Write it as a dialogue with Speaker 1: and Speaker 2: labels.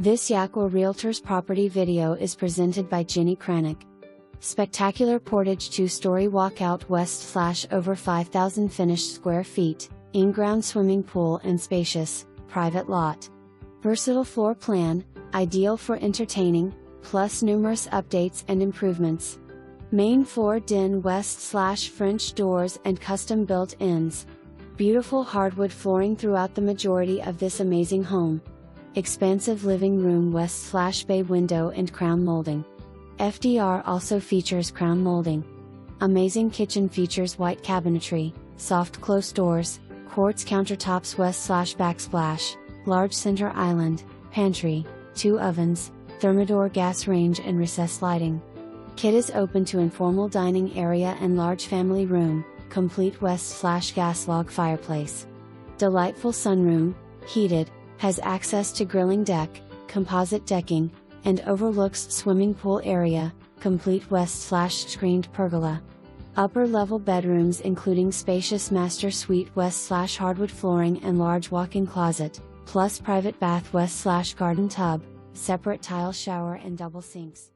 Speaker 1: This Jaqua Realtors property video is presented by Jenny Kranick. Spectacular Portage 2-story walkout west/over 5,000 finished square feet, in-ground swimming pool and spacious, private lot. Versatile floor plan, ideal for entertaining, plus numerous updates and improvements. Main floor den west/French doors and custom built-ins. Beautiful hardwood flooring throughout the majority of this amazing home. Expansive living room west/bay window and crown molding. FDR also features crown molding. Amazing kitchen features white cabinetry, soft close doors, quartz countertops west/backsplash, large center island, pantry, 2 ovens, Thermador gas range and recessed lighting. Kit is open to informal dining area and large family room, complete west/gas log fireplace. Delightful sunroom, heated, has access to grilling deck, composite decking, and overlooks swimming pool area, complete west/screened pergola. Upper level bedrooms including spacious master suite west/hardwood flooring and large walk-in closet, plus private bath west/garden tub, separate tile shower and double sinks.